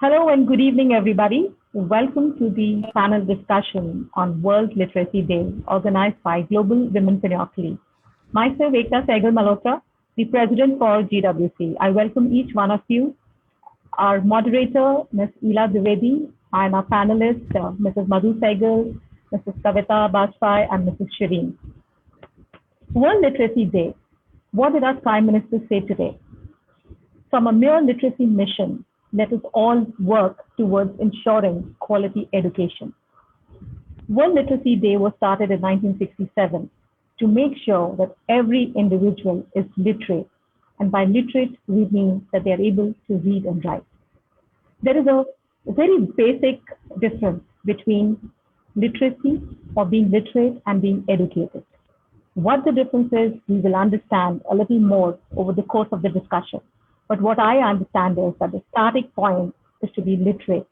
Hello and good evening, everybody. Welcome to the panel discussion on World Literacy Day organized by Global Womenpreneur League. Myself, Ekta Sehgal Malhotra, the president for GWC. I welcome each one of you, our moderator, Ms. Ela Dwivedi, and our panelists, Mrs. Madhu Sehgal, Mrs. Kavita Bajpai, and Mrs. Shireen. World Literacy Day. What did our Prime Minister say today? From a mere literacy mission, let us all work towards ensuring quality education. World Literacy Day was started in 1967 to make sure that every individual is literate. And by literate, we mean that they are able to read and write. There is a very basic difference between literacy or being literate and being educated. What the difference is, we will understand a little more over the course of the discussion. But what I understand is that the starting point is to be literate.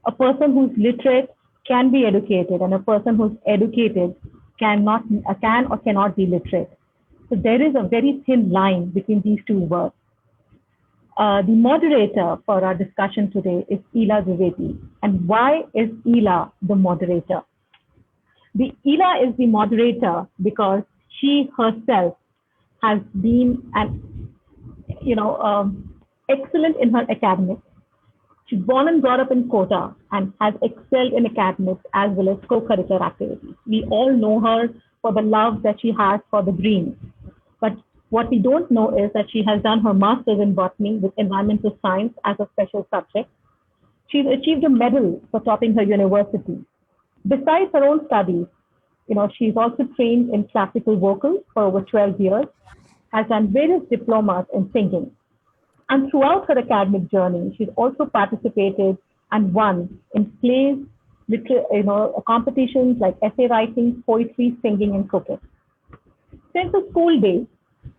A person who's literate can be educated, and a person who's educated can or cannot be literate. So there is a very thin line between these two words. The moderator for our discussion today is Ela Dwivedi. And why is Ela the moderator? Ela is the moderator because she herself has been excellent in her academics. She's born and brought up in Kota and has excelled in academics as well as co-curricular activities. We all know her for the love that she has for the greens. But what we don't know is that she has done her master's in botany with environmental science as a special subject. She's achieved a medal for topping her university. Besides her own studies, she's also trained in classical vocals for over 12 years, has done various diplomas in singing. And throughout her academic journey, she's also participated and won in plays, competitions like essay writing, poetry, singing, and cooking. Since the school days,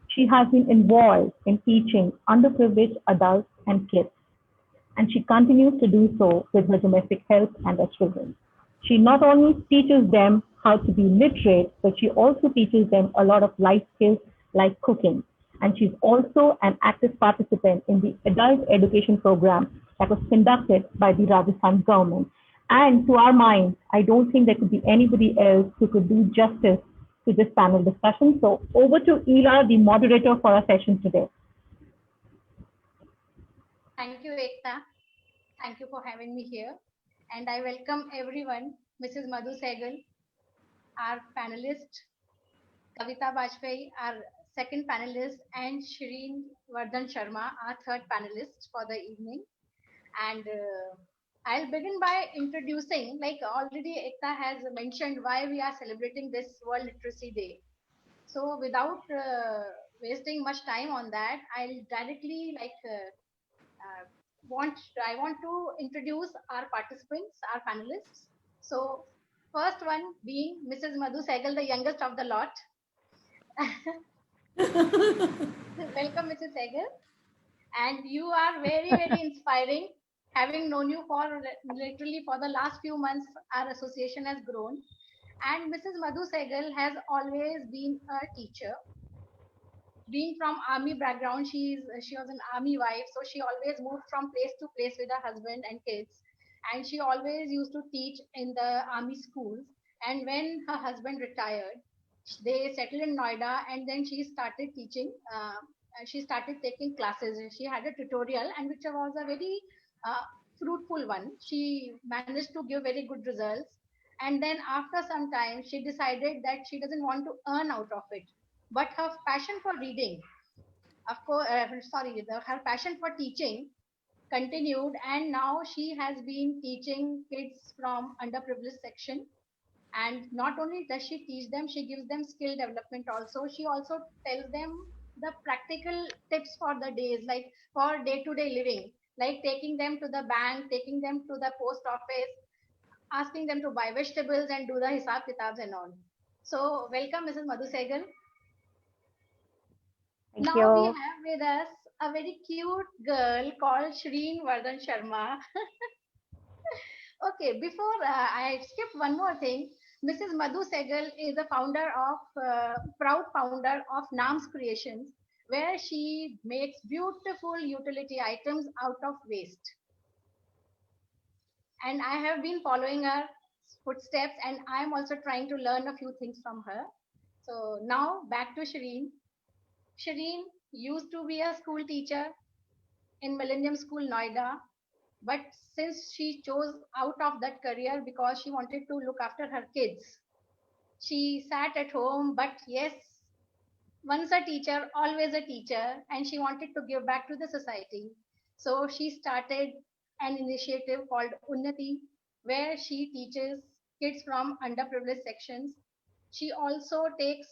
she has been involved in teaching underprivileged adults and kids. And she continues to do so with her domestic help and her children. She not only teaches them how to be literate, but she also teaches them a lot of life skills like cooking. And she's also an active participant in the adult education program that was conducted by the Rajasthan government. And to our minds, I don't think there could be anybody else who could do justice to this panel discussion. So over to Ela, the moderator for our session today. Thank you, Ekta. Thank you for having me here. And I welcome everyone, Mrs. Madhu Sehgal, our panelist, Kavita Bajpai, our second panelist, and Shireen Vardhan Sharma, our third panelist for the evening. And I'll begin by introducing, like already Ekta has mentioned, why we are celebrating this World Literacy Day. So without wasting much time on that, I'll directly I want to introduce our participants, our panelists. So first one being Mrs. Madhu Sehgal, the youngest of the lot. Welcome, Mrs. Sehgal. And you are very, very inspiring. Having known you for literally for the last few months, our association has grown. And Mrs. Madhu Sehgal has always been a teacher. Being from army background, she was an army wife, so she always moved from place to place with her husband and kids. And she always used to teach in the army schools. And when her husband retired, they settled in Noida, and then she started teaching. She started taking classes. She had a tutorial, and which was a very fruitful one. She managed to give very good results. And then after some time, she decided that she doesn't want to earn out of it, but her passion for reading, of course, her passion for teaching continued, and now she has been teaching kids from underprivileged section. And not only does she teach them, she gives them skill development also. She also tells them the practical tips for the days, like for day to day living, like taking them to the bank, taking them to the post office, asking them to buy vegetables and do the hisab kitabs and all. So welcome, Mrs. Madhu Sehgal. Now we have with us a very cute girl called Shireen Vardhan Sharma. Okay, before I skip one more thing, Mrs. Madhu Sehgal is a proud founder of Nam's Creations, where she makes beautiful utility items out of waste. and I have been following her footsteps, and I'm also trying to learn a few things from her. So now back to Shireen. Shireen used to be a school teacher in Millennium School, Noida, but since she chose out of that career because she wanted to look after her kids, she sat at home. But yes, once a teacher, always a teacher, and she wanted to give back to the society. So she started an initiative called Unnati, where she teaches kids from underprivileged sections. She also takes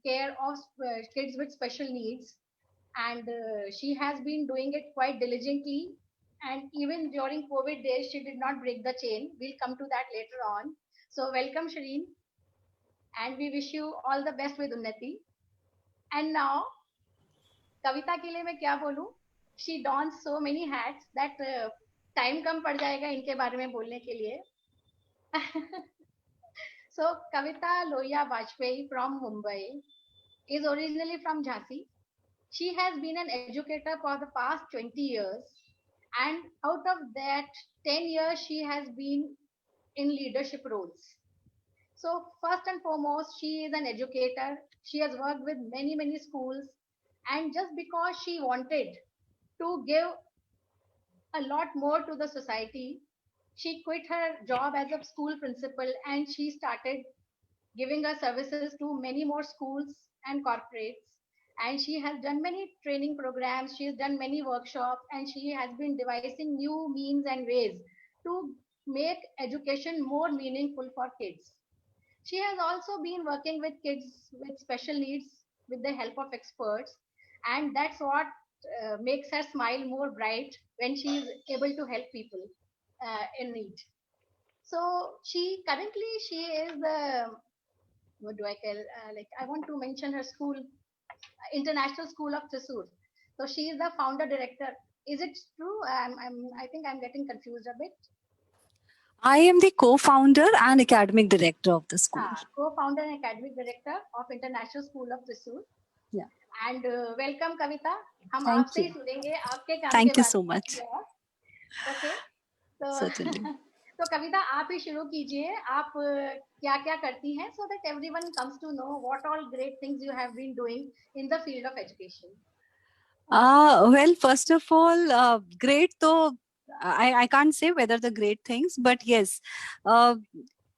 care of kids with special needs, and she has been doing it quite diligently. And even during COVID days, she did not break the chain. We'll come to that later on. So, welcome, Shireen, and we wish you all the best with Unnati. And now, कविता के लिए मैं क्या बोलूं? She dons so many hats that time कम पड़ जाएगा इनके बारे में बोलने के लिए. So Kavita Lohia Vajpayee from Mumbai is originally from Jhansi. She has been an educator for the past 20 years, and out of that 10 years she has been in leadership roles. So first and foremost, she is an educator. She has worked with many schools, and just because she wanted to give a lot more to the society, she quit her job as a school principal and she started giving her services to many more schools and corporates. And she has done many training programs, she has done many workshops, and she has been devising new means and ways to make education more meaningful for kids. She has also been working with kids with special needs with the help of experts, and that's what makes her smile more bright when she is able to help people in need. So she is the, what do I tell? Like, I want to mention her school, International School of Thrissur. So she is the founder director. Is it true? I think I'm getting confused a bit. I am the co-founder and academic director of the school. Co-founder and academic director of International School of Thrissur. Yeah. And welcome, Kavita. हम Thank आपसे ही you. सुनेंगे आपके काम Thank के you बारे so में. much. Okay. तो Certainly. तो कविता आप ही शुरू कीजिए. आप क्या क्या करती हैं, so that everyone comes to know what all great things you have been doing in the field of education. Well, first of all, great though. I can't say whether the great things, but yes,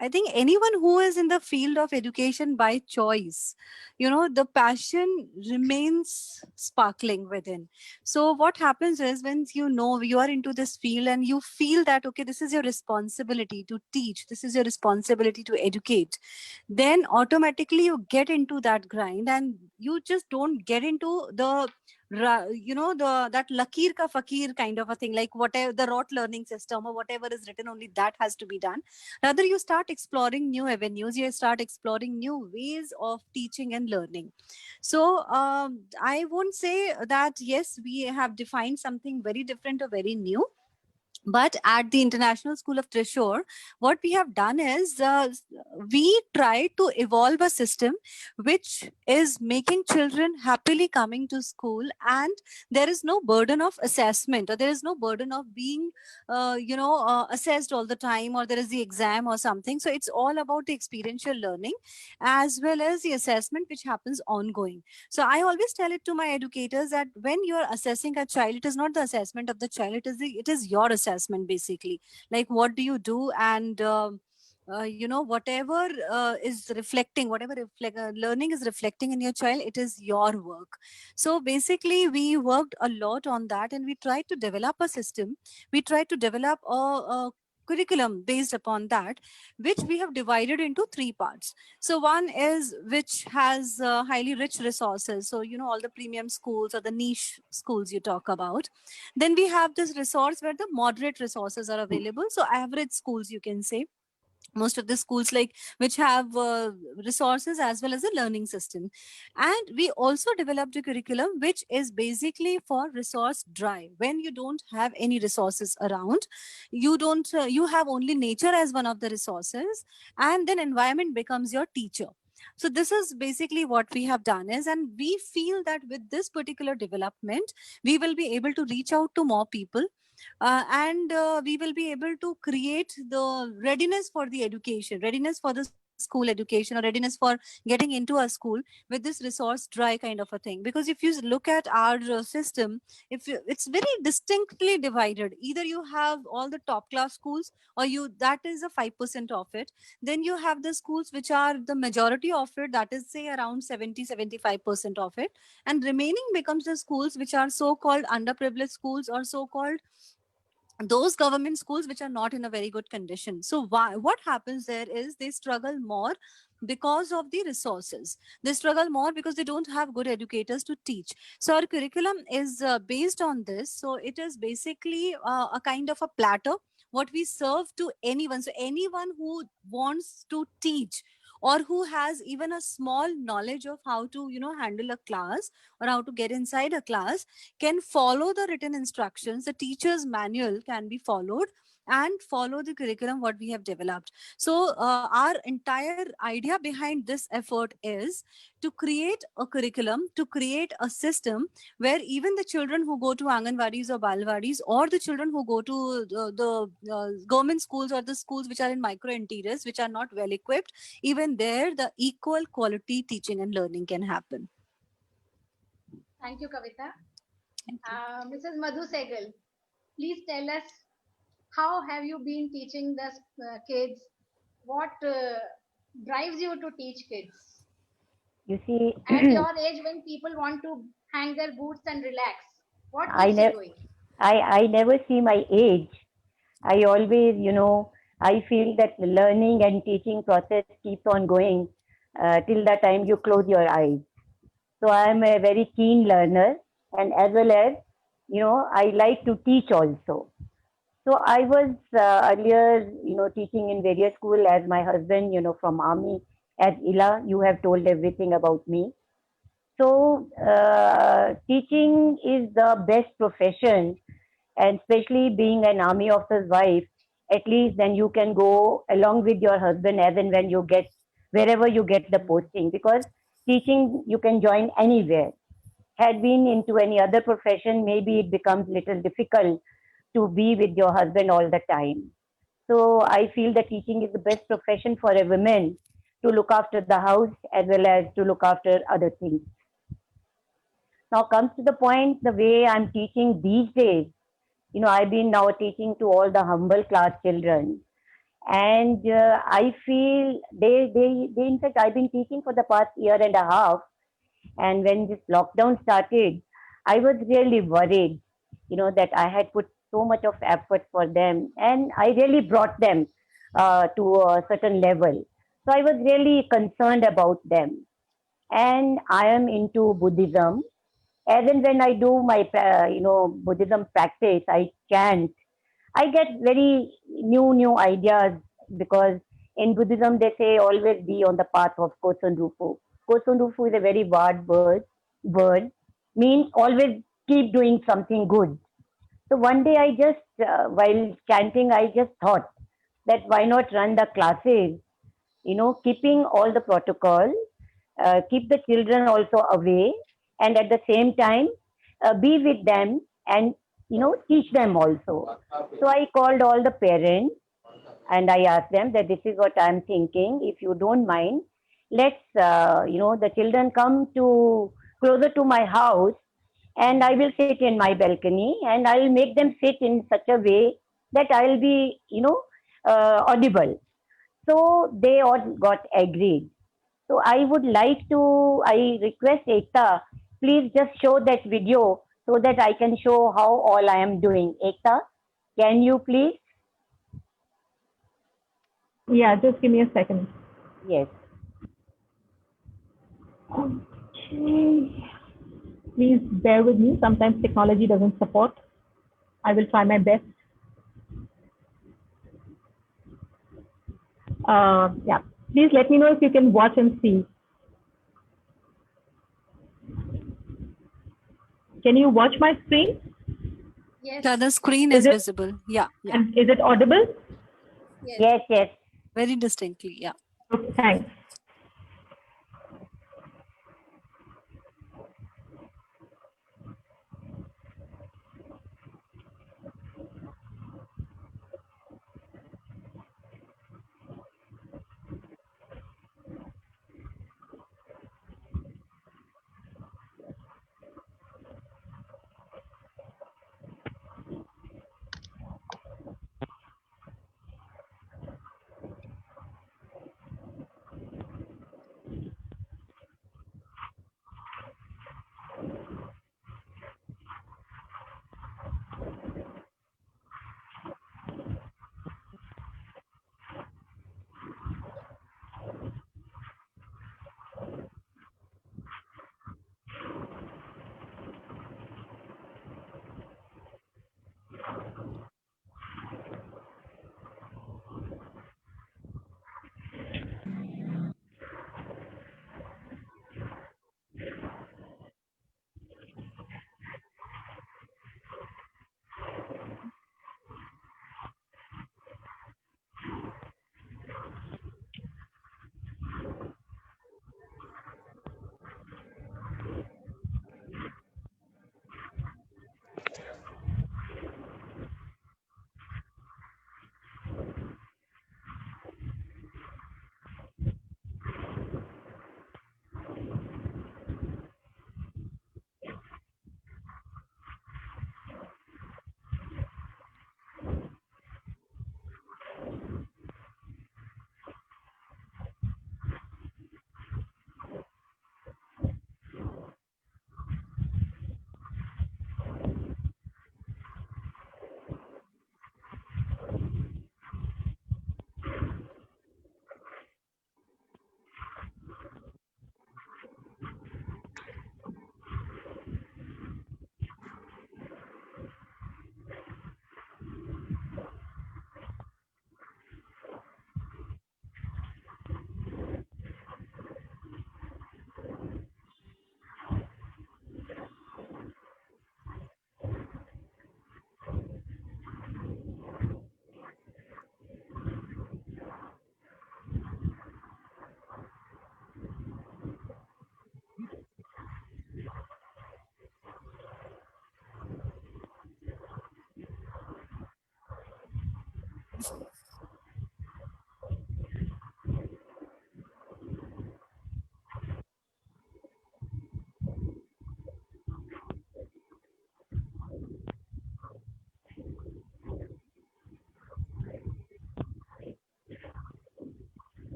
I think anyone who is in the field of education by choice, the passion remains sparkling within. So what happens is when you are into this field and you feel that, okay, this is your responsibility to teach, this is your responsibility to educate, then automatically you get into that grind and you just don't get into the that lakir ka fakir kind of a thing, like whatever the rote learning system or whatever is written, only that has to be done. Rather, you start exploring new avenues, you start exploring new ways of teaching and learning. So I won't say that yes, we have defined something very different or very new. But at the International School of Thrissur, what we have done is we try to evolve a system which is making children happily coming to school, and there is no burden of assessment, or there is no burden of being, assessed all the time, or there is the exam or something. So it's all about the experiential learning as well as the assessment which happens ongoing. So I always tell it to my educators that when you are assessing a child, it is not the assessment of the child, it is your assessment basically. Like what do you do, and whatever is reflecting, whatever learning is reflecting in your child, it is your work. So basically we worked a lot on that, and we tried to develop a system, we tried to develop a curriculum based upon that, which we have divided into three parts. So one is which has highly rich resources, so all the premium schools or the niche schools you talk about. Then we have this resource where the moderate resources are available, so average schools you can say, most of the schools like which have resources as well as a learning system. And we also developed a curriculum which is basically for resource drive, when you don't have any resources around, you have only nature as one of the resources, and then environment becomes your teacher. So this is basically what we have done is, and we feel that with this particular development we will be able to reach out to more people, and we will be able to create the readiness for the education, readiness for the school education, or readiness for getting into a school with this resource dry kind of a thing. Because if you look at our system, it's very distinctly divided. Either you have all the top class schools, or you that is a 5% of it. Then you have the schools which are the majority of it, that is say around 70-75% of it, and remaining becomes the schools which are so called underprivileged schools, or so called those government schools which are not in a very good condition. So what happens there is they struggle more because of the resources. They struggle more because they don't have good educators to teach. So our curriculum is based on this. So it is basically a kind of a platter what we serve to anyone. So anyone who wants to teach, or who has even a small knowledge of how to handle a class, or how to get inside a class, can follow the written instructions. The teacher's manual can be followed and follow the curriculum what we have developed. So our entire idea behind this effort is to create a curriculum, to create a system where even the children who go to Anganwadis or Balwadis, or the children who go to the government schools, or the schools which are in micro interiors, which are not well equipped, even there the equal quality teaching and learning can happen. Thank you, Kavita. Mrs. Madhu Sehgal, please tell us, how have you been teaching the kids? What drives you to teach kids? You see, At your age, when people want to hang their boots and relax, what I keeps you never, going? I never see my age. I always, I feel that the learning and teaching process keeps on going till the time you close your eyes. So I am a very keen learner, and as well as, I like to teach also. So I was earlier, teaching in various school as my husband, from army. As Ila, you have told everything about me. So teaching is the best profession, and especially being an army officer's wife, at least then you can go along with your husband as and when you get wherever you get the posting, because teaching you can join anywhere. Had been into any other profession, maybe it becomes little difficult to be with your husband all the time. So I feel that teaching is the best profession for a woman to look after the house as well as to look after other things. Now comes to the point, the way I'm teaching these days. I've been now teaching to all the humble class children, and I feel they in fact I've been teaching for the past year and a half, and when this lockdown started, I was really worried, that I had put so much of effort for them, and I really brought them to a certain level. So I was really concerned about them, and I am into Buddhism. And then when I do my, Buddhism practice, I chant. I get very new ideas, because in Buddhism they say always be on the path of Koson Rufu. Koson Rufu is a very word word, means always keep doing something good. So one day I just, while chanting, I just thought that why not run the classes, keeping all the protocol, keep the children also away, and at the same time, be with them and, teach them also. So I called all the parents and I asked them that this is what I'm thinking. If you don't mind, let's, the children come to closer to my house, and I will sit in my balcony and I'll make them sit in such a way that I'll be, audible. So they all got agreed. So I would like to, I request Ekta, please just show that video so that I can show how all I am doing. Ekta, can you please? Yeah, just give me a second. Yes. Okay. Please bear with me. Sometimes technology doesn't support. I will try my best. Yeah. Please let me know if you can watch and see. Can you watch my screen? Yes. Yeah, the screen Is is it- visible. Yeah. And is it audible? Yes. Yes, yes. Very distinctly. Yeah. Okay, thanks.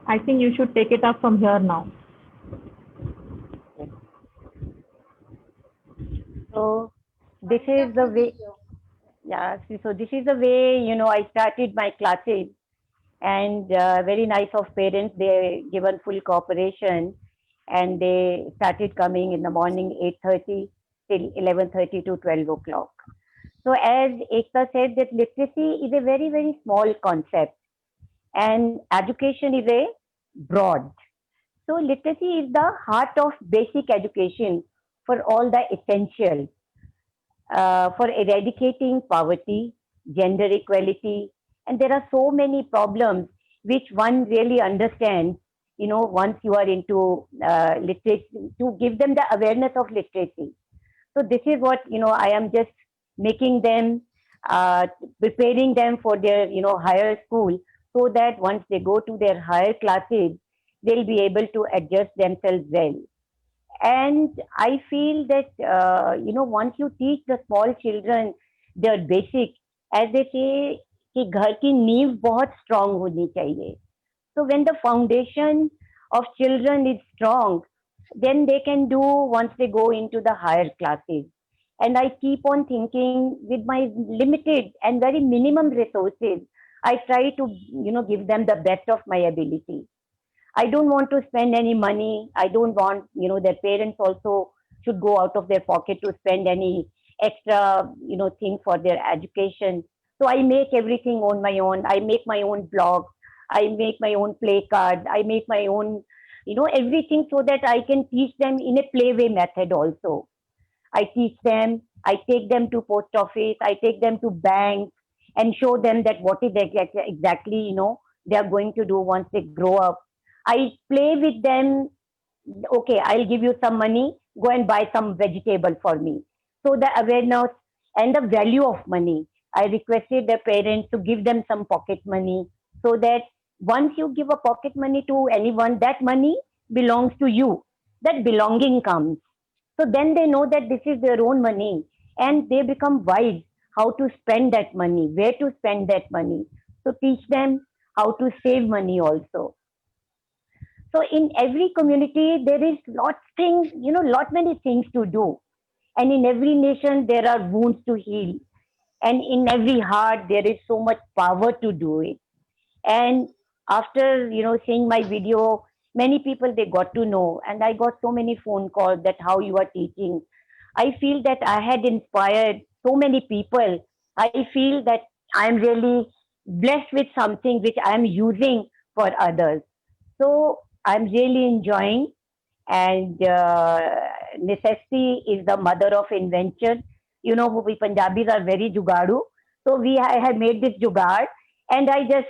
I think you should take it up from here now. So this is the Wonderful way, video. yeah, so this is the way, I started my classes, and very nice of parents, they given full cooperation, and they started coming in the morning 8:30 till 11:30 to 12 o'clock. So as Ekta said, that literacy is a very, very small concept, and education is a broad. So literacy is the heart of basic education for all the essentials, for eradicating poverty, gender equality, and there are so many problems which one really understands, once you are into literacy, to give them the awareness of literacy. So this is what, I am just making them, uh, preparing them for their, higher school, so that once they go to their higher classes, they'll be able to adjust themselves well. And I feel that, once you teach the small children their basic, as they say, कि घर की नींव बहुत strong होनी चाहिए. So when the foundation of children is strong, then they can do once they go into the higher classes. And I keep on thinking, with my limited and very minimum resources, I try to, give them the best of my ability. I don't want to spend any money. I don't want, their parents also should go out of their pocket to spend any extra, thing for their education. So I make everything on my own. I make my own blog. I make my own play card. I make my own, everything, so that I can teach them in a playway method also. I teach them. I take them to post office. I take them to banks and show them that what is exactly, they are going to do once they grow up. I play with them. Okay, I'll give you some money. Go and buy some vegetable for me. So the awareness and the value of money. I requested the parents to give them some pocket money, so that once you give a pocket money to anyone, that money belongs to you. That belonging comes. So then they know that this is their own money, and they become wise how to spend that money, where to spend that money. So teach them how to save money also. So in every community, there is lot things, lot many things to do. And in every nation, there are wounds to heal. And in every heart, there is so much power to do it. And after, seeing my video, many people, they got to know. And I got so many phone calls that how you are teaching. I feel that I had inspired so many people. I feel that I'm really blessed with something which I'm using for others. So I'm really enjoying, and necessity is the mother of invention. We Punjabis are very jugadu. So I have made this jugad, and I just,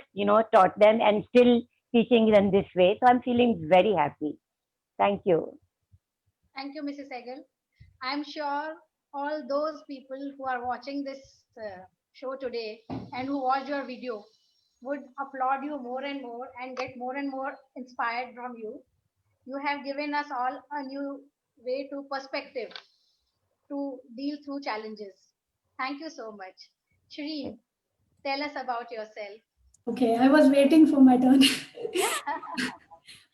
taught them and still teaching them this way. So I'm feeling very happy. Thank you. Thank you, Mrs. Sehgal. I'm sure all those people who are watching this show today and who watched your video would applaud you more and get more and more inspired from you. You have given us all a new way to perspective to deal through challenges. Thank you so much. Shireen, tell us about yourself. Okay, I was waiting for my turn.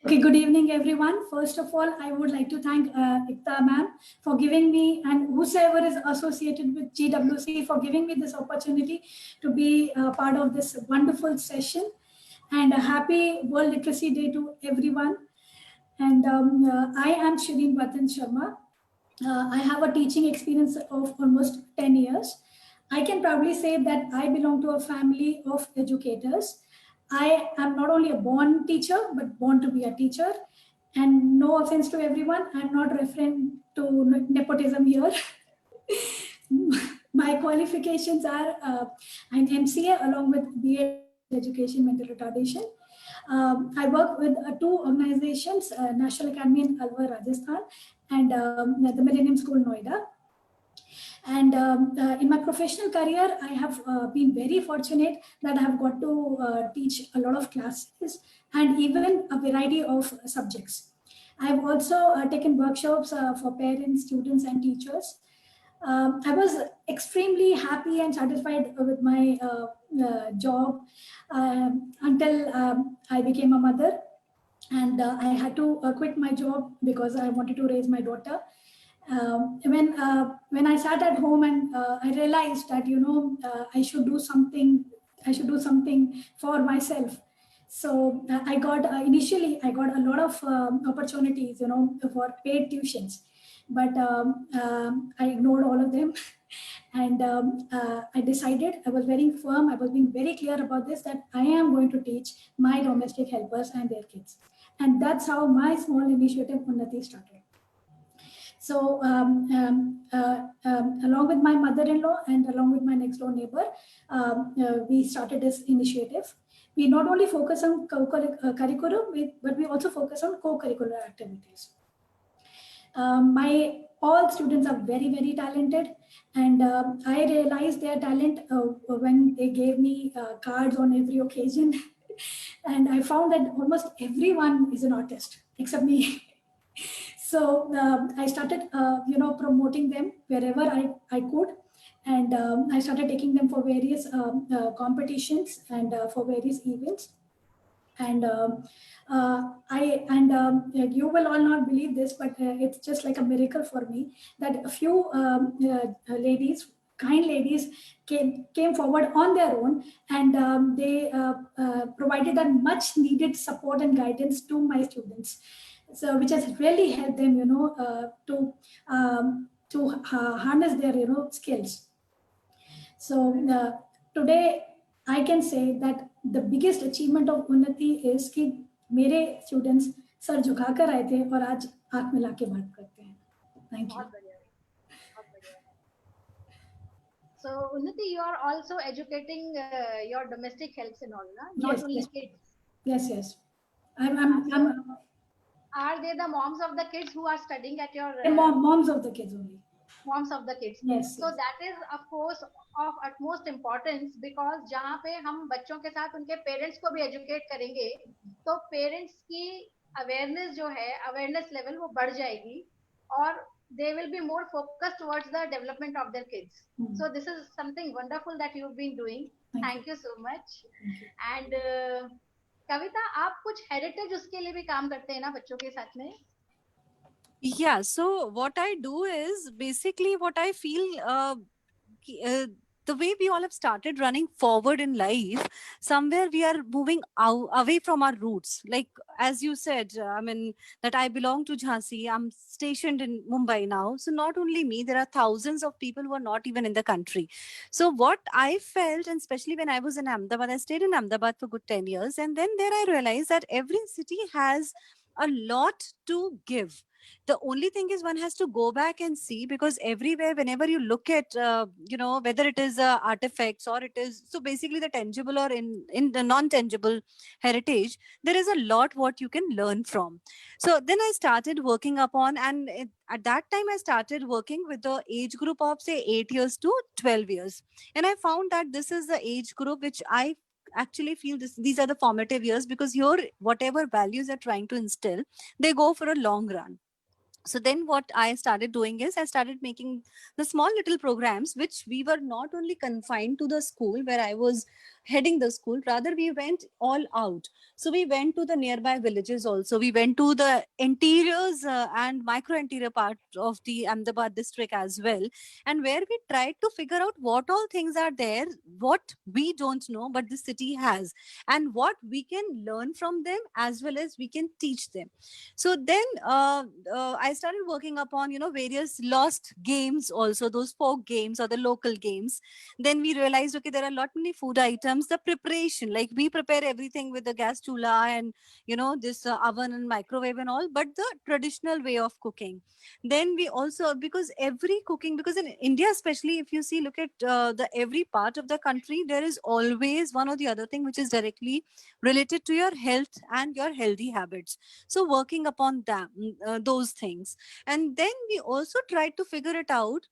Okay, good evening, everyone. First of all, I would like to thank Ikta ma'am for giving me, and whosoever is associated with GWC, for giving me this opportunity to be part of this wonderful session. And a happy World Literacy Day to everyone. And I am Shireen Vatan Sharma. I have a teaching experience of almost 10 years. I can proudly say that I belong to a family of educators. I am not only a born teacher, but born to be a teacher. And no offense to everyone, I'm not referring to nepotism here. My qualifications are an MCA along with BA Education Mental Retardation. I work with two organizations, National Academy in Alwar, Rajasthan, and the Millennium School, Noida. And in my professional career, I have been very fortunate that I have got to teach a lot of classes and even a variety of subjects. I have also taken workshops for parents, students, and teachers. I was extremely happy and satisfied with my job until I became a mother, and I had to quit my job because I wanted to raise my daughter. When I sat at home and I realized that I should do something. I should do something for myself. So I got initially I got a lot of opportunities, for paid tuitions, but I ignored all of them. And I decided, I was very firm, I was being very clear about this, that I am going to teach my domestic helpers and their kids. And that's how my small initiative Unnati started. So along with my mother-in-law and along with my next door neighbor, we started this initiative. We not only focus on curriculum, but we also focus on co-curricular activities. My all students are very, very talented, and I realized their talent when they gave me cards on every occasion. And I found that almost everyone is an artist except me. So I started, promoting them wherever I could. And I started taking them for various competitions and for various events. And you will all not believe this, but it's just like a miracle for me that a few ladies, kind ladies, came forward on their own, and they provided that much needed support and guidance to my students. So which has really helped them, to harness their, skills. So today I can say that the biggest achievement of Unnati is कि मेरे students sir झुकाकर आए थे और आज आंख मिला के बात करते हैं. Thank you. So Unnati, you are also educating your domestic helps and all, not Yes, only yes. kids. Yes. Are they the moms of the kids who are studying at your moms of the kids only? Moms of the kids. Yes. So that is of course of utmost importance, because जहाँ पे हम बच्चों के साथ उनके parents को भी educate करेंगे तो पेरेंट्स की अवेयरनेस जो है, अवेयरनेस लेवल वो बढ़ जाएगी और they will be more focused towards the development of their kids. So this is something wonderful that you've been doing. Thank you so much. And कविता, आप कुछ हेरिटेज उसके लिए भी काम करते हैं ना बच्चों के साथ में? Yeah, so what I do is basically what I feel the way we all have started running forward in life, somewhere we are moving away from our roots. Like, as you said, that I belong to Jhansi, I'm stationed in Mumbai now. So not only me, there are thousands of people who are not even in the country. So what I felt, and especially when I was in Ahmedabad, I stayed in Ahmedabad for good 10 years. And then there I realized that every city has a lot to give. The only thing is one has to go back and see, because everywhere, whenever you look at whether it is artifacts or it is, so basically the tangible or in the non-tangible heritage, there is a lot what you can learn from. So then I started working upon, and at that time I started working with the age group of say 8 years to 12 years, and I found that this is the age group which I actually feel these are the formative years, because your whatever values are trying to instill, they go for a long run. So then what I started doing is I started making the small little programs, which we were not only confined to the school where I was heading the school, rather we went all out. So we went to the nearby villages also. We went to the interiors and micro interior part of the Ahmedabad district as well. And where we tried to figure out what all things are there, what we don't know, but the city has, and what we can learn from them as well as we can teach them. So then I started working upon various lost games also, those folk games or the local games. Then we realized, okay, there are a lot many food items items, the preparation, like we prepare everything with the gas chula and this oven and microwave and all, but the traditional way of cooking. Then we also, because every cooking, because in India especially, if you see, look at the every part of the country, there is always one or the other thing which is directly related to your health and your healthy habits. So working upon them, those things. And then we also try to figure it out,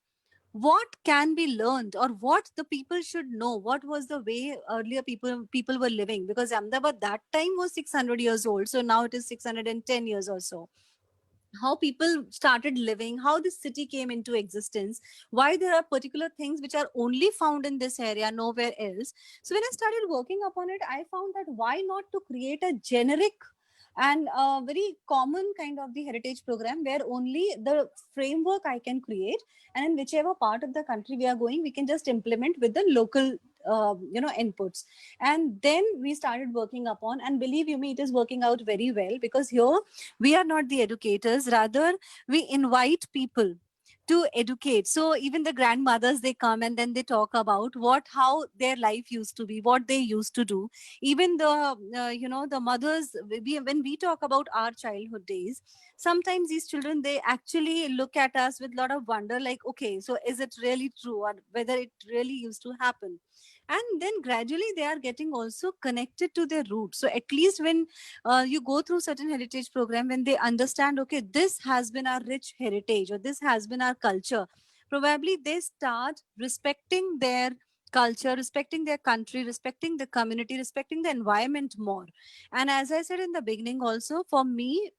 what can be learned, or what the people should know, what was the way earlier people were living, because Ahmedabad that time was 600 years old, so now it is 610 years or so. How people started living, how this city came into existence, why there are particular things which are only found in this area, nowhere else. So when I started working upon it, I found that why not to create a generic and a very common kind of the heritage program, where only the framework I can create, and in whichever part of the country we are going, we can just implement with the local inputs. And then we started working upon, and believe you me, it is working out very well, because here we are not the educators, rather we invite people to educate. So even the grandmothers, they come and then they talk about how their life used to be, what they used to do. Even the mothers, when we talk about our childhood days, sometimes these children, they actually look at us with a lot of wonder, like, okay, so is it really true, or whether it really used to happen? And then gradually they are getting also connected to their roots. So at least when you go through certain heritage program, when they understand, okay, this has been our rich heritage, or this has been our culture, probably they start respecting their culture, respecting their country, respecting the community, respecting the environment more. And as I said in the beginning also, for me,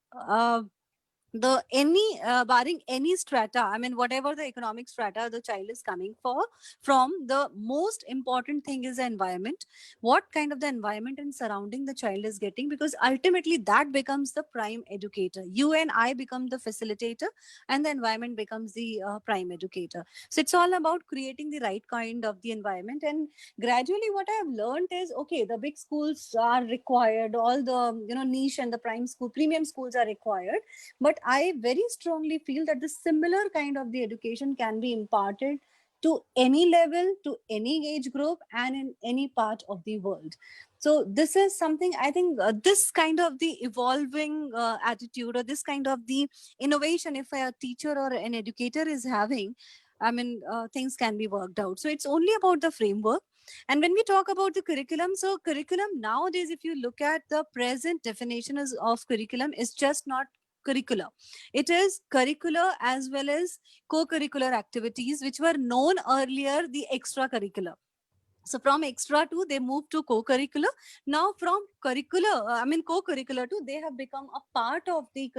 the any barring any strata, I mean whatever the economic strata the child is coming from, the most important thing is the environment. What kind of the environment and surrounding the child is getting, because ultimately that becomes the prime educator. You and I become the facilitator, and the environment becomes the prime educator. So it's all about creating the right kind of the environment. And gradually what I have learned is, okay, the big schools are required, all the niche and the prime school, premium schools are required, but I very strongly feel that the similar kind of the education can be imparted to any level, to any age group, and in any part of the world. So this is something I think, this kind of the evolving attitude, or this kind of the innovation, if a teacher or an educator is having, I mean, things can be worked out. So it's only about the framework. And when we talk about the curriculum, so curriculum nowadays, if you look at the present definition of curriculum, is just not curricular. It is curricular as well as co-curricular activities, which were known earlier the extracurricular. So from extra to they moved to co-curricular. Now from curricular, co-curricular to, they have become a part of the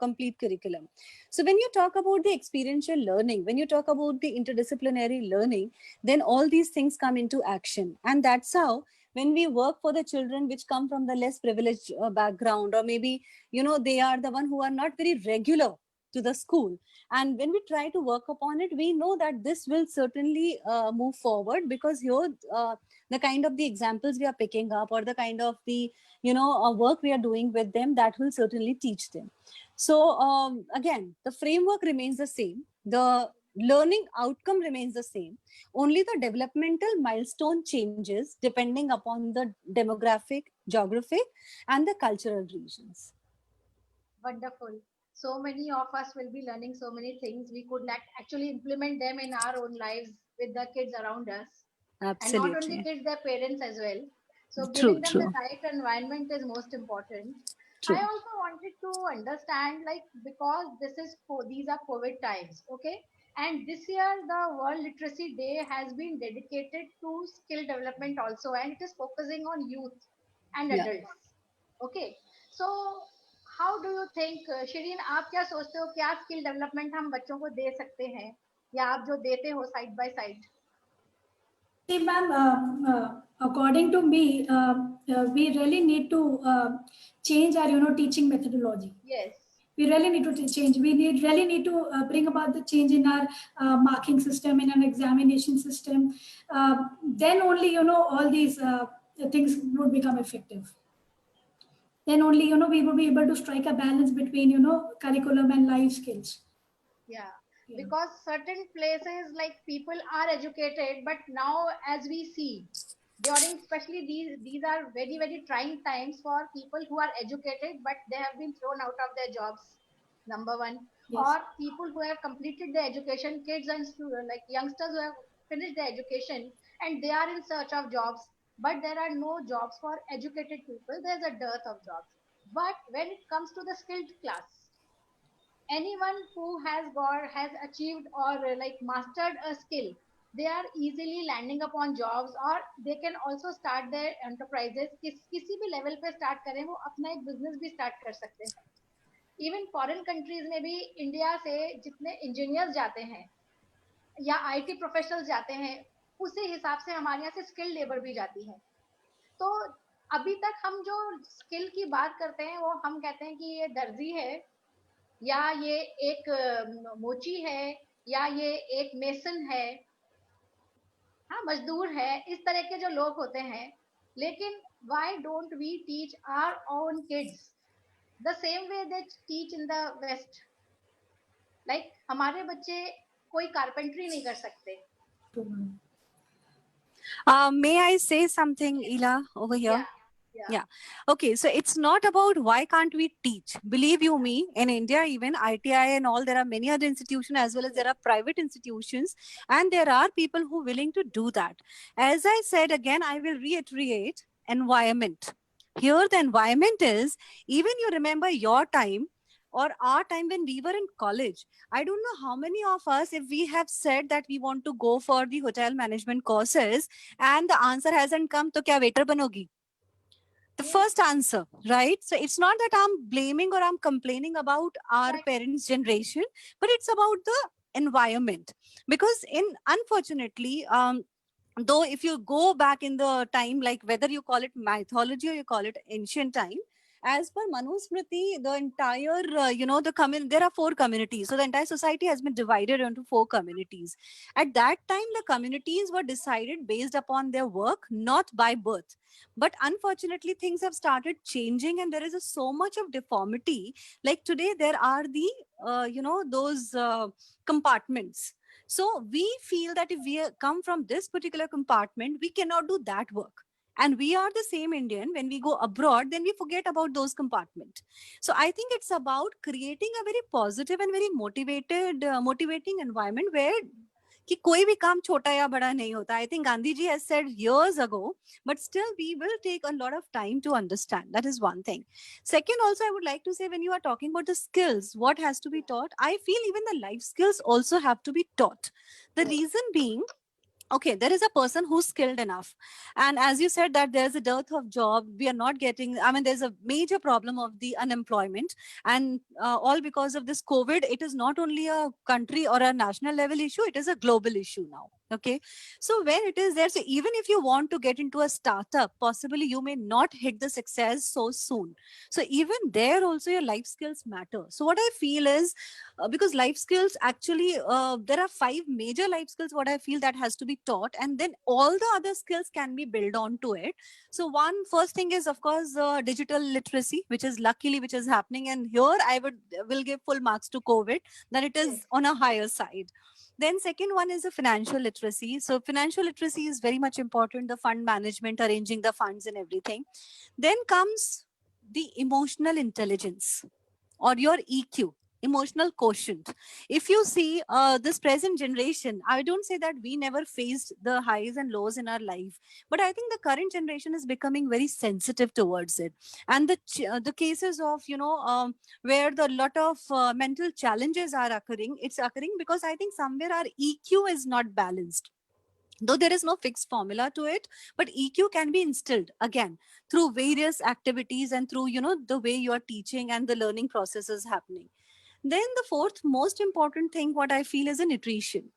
complete curriculum. So when you talk about the experiential learning, when you talk about the interdisciplinary learning, then all these things come into action. And that's how, when we work for the children which come from the less privileged background, or maybe, they are the one who are not very regular to the school, and when we try to work upon it, we know that this will certainly move forward, because here the kind of the examples we are picking up, or the kind of the work we are doing with them, that will certainly teach them. So again, the framework remains the same, the learning outcome remains the same, only the developmental milestone changes depending upon the demographic, geographic, and the cultural regions. Wonderful. So many of us will be learning so many things. We could not actually implement them in our own lives with the kids around us. And not only Absolutely. kids, their parents as well. So True, giving them the true, right environment is most important. I true. also wanted to understand, like, because these are COVID times, okay? And this year, the World Literacy Day has been dedicated to skill development also, and it is focusing on youth and Yeah. adults. Okay, so how do you think Shirin, आप क्या सोचते हो, क्या skill development हम बच्चों को दे सकते हैं, या आप जो देते हो side by side? See, ma'am, according to me, we really need to change our, teaching methodology. Yes. We really need to change. We really need to bring about the change in our marking system, in our examination system. Then only, all these things would become effective. Then only, we will be able to strike a balance between, curriculum and life skills. Yeah. Because certain places, like, people are educated, but now as we see, during especially these are very very trying times for people who are educated but they have been thrown out of their jobs, number one. Yes. Or people who have completed their education, kids and like youngsters who have finished their education and they are in search of jobs, but there are no jobs for educated people. There's a dearth of jobs. But when it comes to the skilled class, anyone who has achieved or like mastered a skill, they are easily landing upon jobs, or they can also start their enterprises. किसी भी level पे start करें, वो अपना एक business भी start कर सकते हैं. इवन फॉरेन कंट्रीज में भी इंडिया से जितने इंजीनियर्स जाते हैं या आईटी प्रोफेशनल्स जाते हैं, उसी हिसाब से हमारे यहाँ से स्किल लेबर भी जाती है. तो अभी तक हम जो स्किल की बात करते हैं वो हम कहते हैं कि ये दर्जी है, या ये एक मोची है, या ये एक मेसन है, हाँ मजदूर है, इस तरह के जो लोग होते हैं. लेकिन why don't we teach our own kids the same way they teach in the west? like हमारे बच्चे कोई कारपेंट्री नहीं कर सकते. May I say something, Ila, over here? Yeah. Okay. So it's not about why can't we teach. Believe you me, in India, even ITI and all, there are many other institutions as well as there are private institutions, and there are people who are willing to do that. As I said again, I will reiterate environment. Here, the environment is, even you remember your time or our time when we were in college. I don't know how many of us, if we have said that we want to go for the hotel management courses and the answer hasn't come, to kya waiter banogi? The first answer, right? So it's not that I'm blaming or I'm complaining about our parents' generation, but it's about the environment. Because unfortunately, though if you go back in the time, like whether you call it mythology or you call it ancient time, as per Manusmriti, the entire, there are 4 communities. So the entire society has been divided into 4 communities. At that time, the communities were decided based upon their work, not by birth. But unfortunately, things have started changing and there is so much of deformity. Like today, there are those compartments. So we feel that if we come from this particular compartment, we cannot do that work. And we are the same Indian. When we go abroad, then we forget about those compartments. So I think it's about creating a very positive and very motivating environment where कि कोई भी काम छोटा या बड़ा नहीं होता. I think Gandhi ji has said years ago, but still we will take a lot of time to understand. That is one thing. Second, also I would like to say, when you are talking about the skills, what has to be taught, I feel even the life skills also have to be taught. The reason being, okay, there is a person who's skilled enough. And as you said that there's a dearth of job, we are not getting, there's a major problem of the unemployment. And all because of this COVID, it is not only a country or a national level issue, it is a global issue now. Okay. So when it is there, so even if you want to get into a startup, possibly you may not hit the success so soon. So even there also your life skills matter. So what I feel is, because life skills actually, there are 5 major life skills, what I feel that has to be taught, and then all the other skills can be built onto it. So first thing is, of course, digital literacy, which is happening. And here I will give full marks to COVID, that it is on a higher side. Then second one is the financial literacy. So financial literacy is very much important, the fund management, arranging the funds and everything. Then comes the emotional intelligence or your EQ, emotional quotient. If you see this present generation, I don't say that we never faced the highs and lows in our life, but I think the current generation is becoming very sensitive towards it. And the cases of, where the lot of mental challenges are occurring, it's occurring because I think somewhere our EQ is not balanced. Though there is no fixed formula to it, but EQ can be instilled again through various activities and through, the way you are teaching and the learning process is happening. Then the fourth most important thing, what I feel, is a nutrition.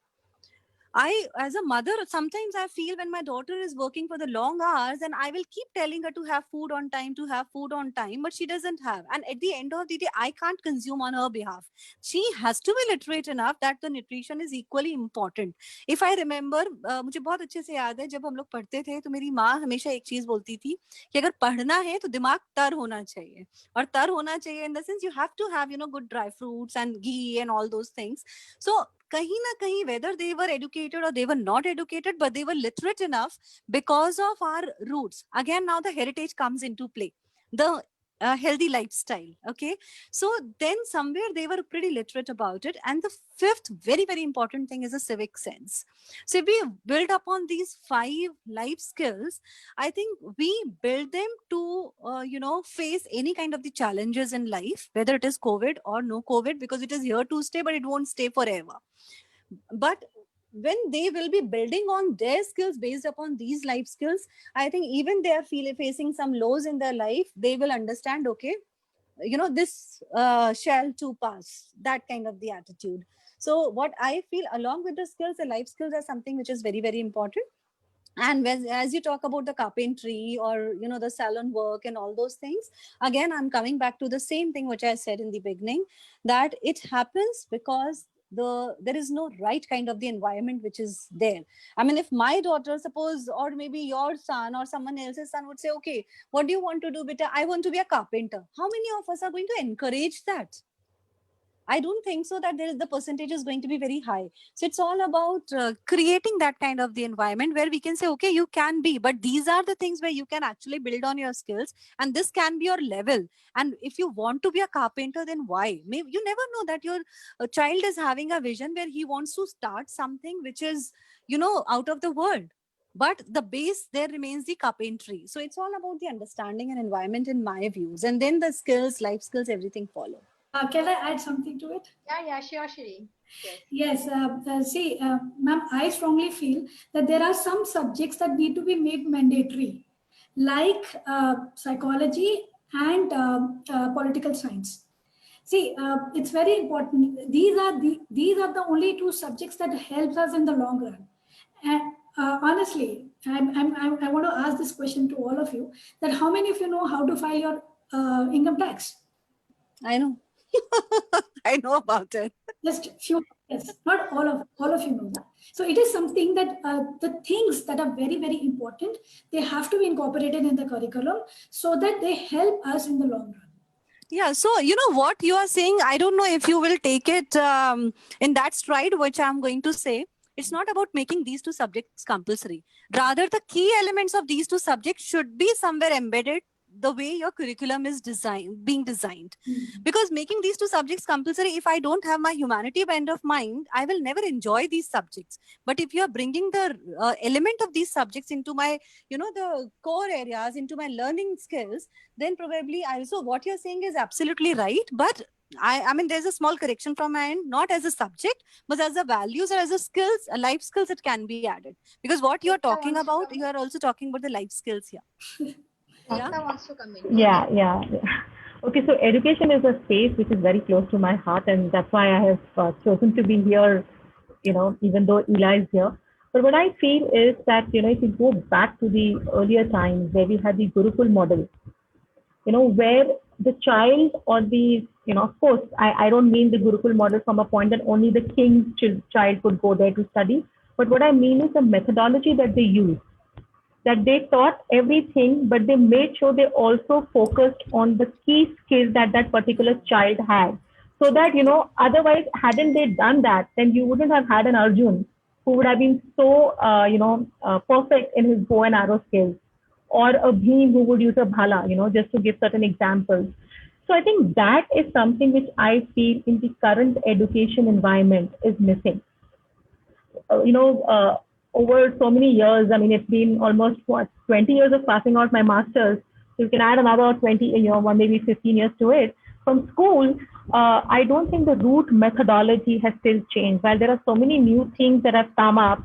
As a mother, sometimes I feel when my daughter is working for the long hours and I will keep telling her to have food on time, but she doesn't have. And at the end of the day, I can't consume on her behalf. She has to be literate enough that the nutrition is equally important. If I remember, मुझे बहुत अच्छे से याद है, जब हम लोग पढ़ते थे तो मेरी माँ हमेशा एक चीज बोलती थी कि अगर पढ़ना है तो दिमाग तर होना चाहिए. और तर होना चाहिए in the sense you have to have, good dry fruits and ghee and all those things. So kahin na kahin, whether they were educated or they were not educated, but they were literate enough because of our roots. Again, now the heritage comes into play. The healthy lifestyle. Okay. So then somewhere they were pretty literate about it. And the fifth very, very important thing is a civic sense. So if we build upon these 5 life skills, I think we build them to, face any kind of the challenges in life, whether it is COVID or no COVID, because it is here to stay, but it won't stay forever. But when they will be building on their skills based upon these life skills, I think even they are facing some lows in their life, they will understand, okay, this shall too pass, that kind of the attitude. So what I feel, along with the skills, the life skills are something which is very, very important. And as you talk about the carpentry or the salon work and all those things, again I'm coming back to the same thing which I said in the beginning, that it happens because there is no right kind of the environment which is there. I mean, if my daughter, suppose, or maybe your son or someone else's son would say, okay, what do you want to do, beta? I want to be a carpenter. How many of us are going to encourage that? I don't think so that the percentage is going to be very high. So it's all about creating that kind of the environment where we can say, okay, you can be, but these are the things where you can actually build on your skills, and this can be your level. And if you want to be a carpenter, then why? Maybe you never know that your child is having a vision where he wants to start something which is, out of the world. But the base there remains the carpentry. So it's all about the understanding and environment in my views. And then the skills, life skills, everything follow. Can I add something to it? Yeah, sure, Shri. Yes, ma'am, I strongly feel that there are some subjects that need to be made mandatory, like psychology and political science. See, it's very important. These are the only 2 subjects that helps us in the long run. And honestly, I want to ask this question to all of you: that how many of you know how to file your income tax? I know. I know about it. Just few, yes, not all of you know that. So it is something that the things that are very, very important, they have to be incorporated in the curriculum so that they help us in the long run. Yeah, so what you are saying, I don't know if you will take it in that stride, which I'm going to say. It's not about making these 2 subjects compulsory. Rather, the key elements of these 2 subjects should be somewhere embedded the way your curriculum is being designed. Mm-hmm. Because making these 2 subjects compulsory, if I don't have my humanity bent of mind, I will never enjoy these subjects. But if you're bringing the element of these subjects into my, the core areas, into my learning skills, then probably also what you're saying is absolutely right. But I mean, there's a small correction from my end, not as a subject, but as a values or as a skills, a life skills, it can be added. Because what you're talking about, you are also talking about the life skills here. Ekta wants to come in. Yeah. Okay, so education is a space which is very close to my heart, and that's why I have chosen to be here, even though Eli is here. But what I feel is that, if you go back to the earlier times where we had the Gurukul model, where the child or the, of course, I don't mean the Gurukul model from a point that only the king's child could go there to study. But what I mean is the methodology that they use. That they taught everything, but they made sure they also focused on the key skills that that particular child had. So that, otherwise, hadn't they done that, then you wouldn't have had an Arjun who would have been so, perfect in his bow and arrow skills, or a Bhim who would use a bhala, just to give certain examples. So I think that is something which I feel in the current education environment is missing. Over so many years, I mean, it's been almost 20 years of passing out my master's. So you can add another 20, maybe 15 years to it. From school, I don't think the root methodology has still changed. While there are so many new things that have come up,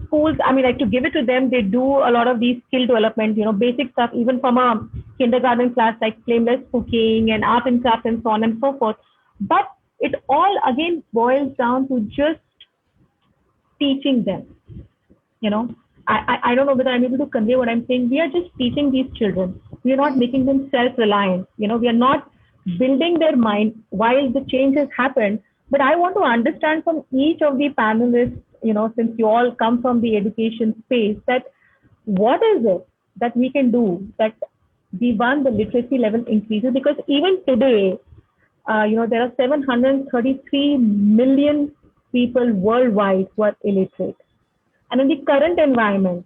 schools, I mean, like to give it to them, they do a lot of these skill development, basic stuff, even from a kindergarten class, like flameless cooking and art and craft and so on and so forth. But it all again boils down to just teaching them. I don't know whether I'm able to convey what I'm saying. We are just teaching these children. We are not making them self-reliant. We are not building their mind while the change has happened. But I want to understand from each of the panelists, since you all come from the education space, that what is it that we can do that the literacy level increases? Because even today, there are 733 million people worldwide who are illiterate. And in the current environment,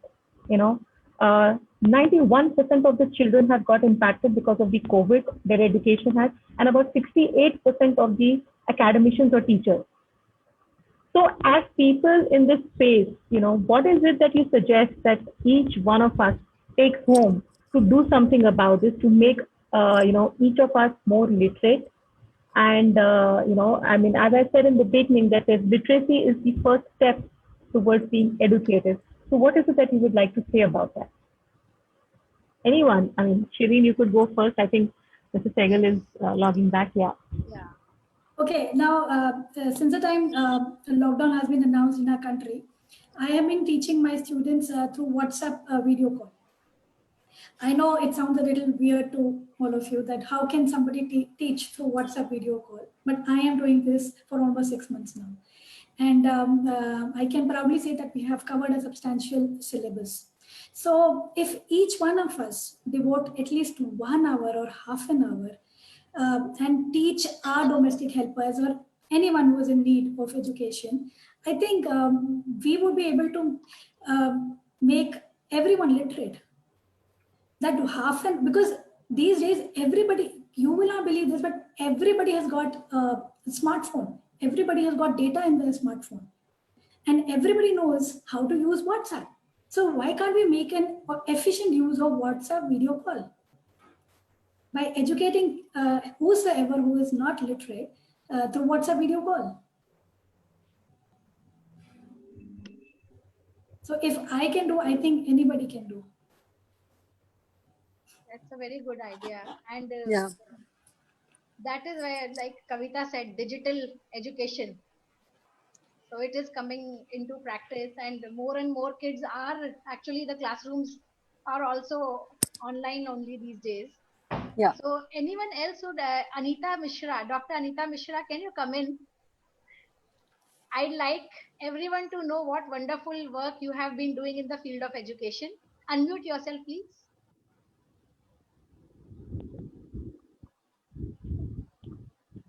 you know, 91% of the children have got impacted because of the COVID, their education has, and about 68% of the academicians or teachers. So as people in this space, what is it that you suggest that each one of us takes home to do something about this, to make, each of us more literate? And, as I said in the beginning, that is, literacy is the first step towards being educated. So what is it that you would like to say about that? Anyone? I mean, Shireen, you could go first. I think Mr. Sehgal is logging back. Yeah. Okay, now since the time lockdown has been announced in our country, I have been teaching my students through WhatsApp video call. I know it sounds a little weird to all of you that how can somebody teach through WhatsApp video call, but I am doing this for almost 6 months now. And I can proudly say that we have covered a substantial syllabus. So if each one of us devote at least 1 hour or half an hour and teach our domestic helpers or anyone who is in need of education, I think we would be able to make everyone literate. That because these days everybody, you will not believe this, but everybody has got a smartphone. Everybody has got data in their smartphone, and everybody knows how to use WhatsApp. So why can't we make an efficient use of WhatsApp video call by educating whosoever who is not literate through WhatsApp video call? So if I can do, I think anybody can do. That's a very good idea. And Yeah. that is where, like Kavita said, digital education. So it is coming into practice, and more kids are actually, the classrooms are also online only these days. Yeah. So anyone else would, Anita Mishra, Dr. Anita Mishra, can you come in? I'd like everyone to know what wonderful work you have been doing in the field of education. Unmute yourself, please.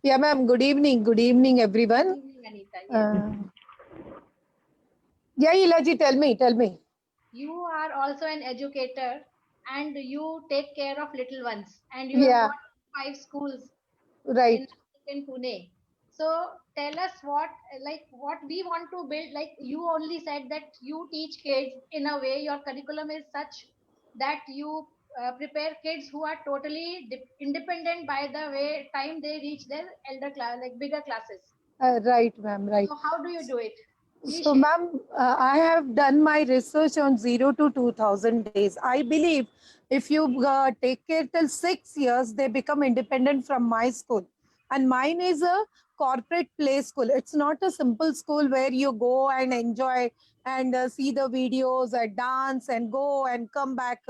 Yeah, ma'am. Good evening. Good evening, everyone. Good evening, Anita. Yes. Yeah, Ilaji, tell me. You are also an educator, and you take care of little ones, and you have got 5 schools Right. in Pune. So tell us what we want to build. Like, you only said that you teach kids in a way, your curriculum is such that you prepare kids who are totally independent by the way time they reach their elder class, like bigger classes. Right, ma'am. Right. So how do you do it? Please So, share. ma'am, I have done my research on 0 to 2000 days. I believe if you take care till 6 years, they become independent from my school. And mine is a corporate play school. It's not a simple school where you go and enjoy and see the videos and dance and go and come back,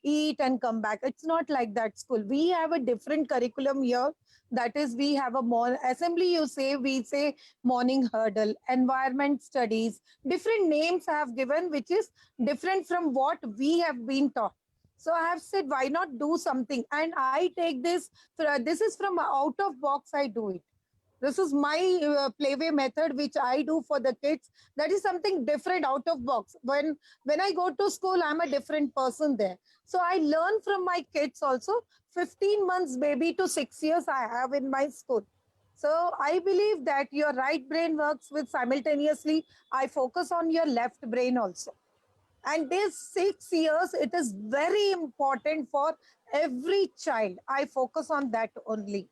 eat and come back. It's not like that school. We have a different curriculum here. That is, we have a more assembly, we say morning hurdle, environment studies, different names I have given, which is different from what we have been taught. So I have said, why not do something? And I take this is from out of box, I do it. This is my playway method, which I do for the kids. That is something different, out of box. When I go to school, I'm a different person there. So I learn from my kids also. 15 months baby to 6 years I have in my school. So I believe that your right brain works with simultaneously. I focus on your left brain also. And this 6 years, it is very important for every child. I focus on that only.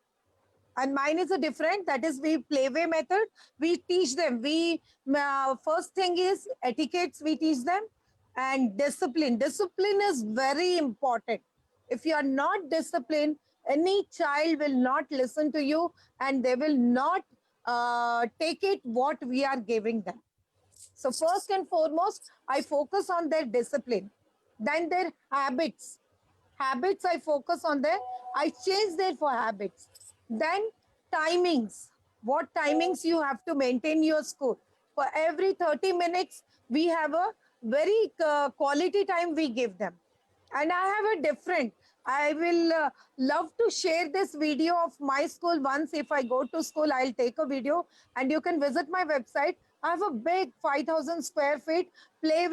And mine is a different, that is, we playway method. We teach them. First thing is etiquettes, we teach them, and discipline. Discipline is very important. If you are not disciplined, any child will not listen to you, and they will not take it what we are giving them. So first and foremost, I focus on their discipline. Then their habits. Habits, I focus on their, I change their for habits. Then timings. What timings you have to maintain your school. For every 30 minutes, we have a very quality time we give them. And I have a different, I will love to share this video of my school once. If I go to school, I'll take a video and you can visit my website. I have a big 5,000 square feet play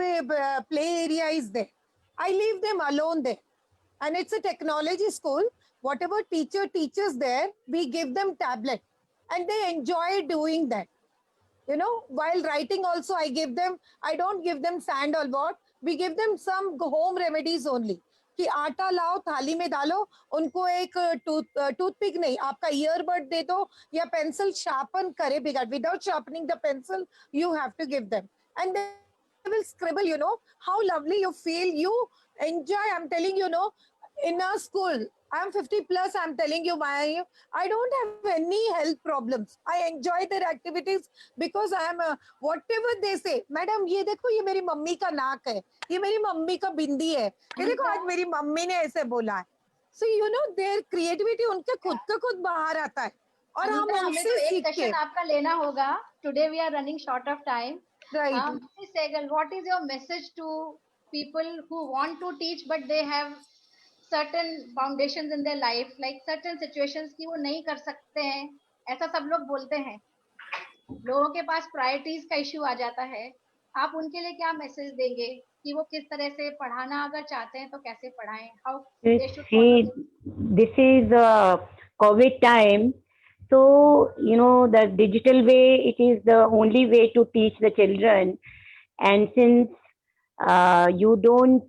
area is there. I leave them alone there. And it's a technology school. Whatever teacher teaches there, we give them tablet. And they enjoy doing that. You know, while writing also, I don't give them sand or what. We give them some home remedies only. कि आटा लाओ थाली में डालो उनको एक toothpick नहीं आपका ईयरबड दे दो या पेंसिल शार्पन करे बिगाड़ without sharpening the pencil you have to give them and they will scribble, you know how lovely you feel, you enjoy. I'm telling you, in a school, I'm 50 plus, I'm telling you, I don't have any health problems. I enjoy their activities because I'm whatever they say, madam ये देखो ये मेरी mummy का नाक है, ये मेरी mummy का बिंदी है, ये देखो आज मेरी मम्मी ने ऐसे बोला है. So you know their creativity उनके खुद का खुद बाहर आता है और हम अनीता, हमें उनसे तो एक सीख के. सेशन आपका लेना होगा. Today we are running short of time. Right. Mrs. Sehgal, what is your message to people who want to teach but they have certain foundations in their life, like certain situations कि वो नहीं कर सकते हैं, ऐसा सब लोग बोलते हैं, लोगों के पास प्रायोरिटीज का इश्यू आ जाता है, आप उनके लिए क्या मैसेज देंगे कि वो किस तरह से पढ़ाना अगर चाहते हैं तो कैसे पढ़ाएं? How they should follow this? This is COVID time. So, the digital way, it is the only way to teach the children. And since you don't,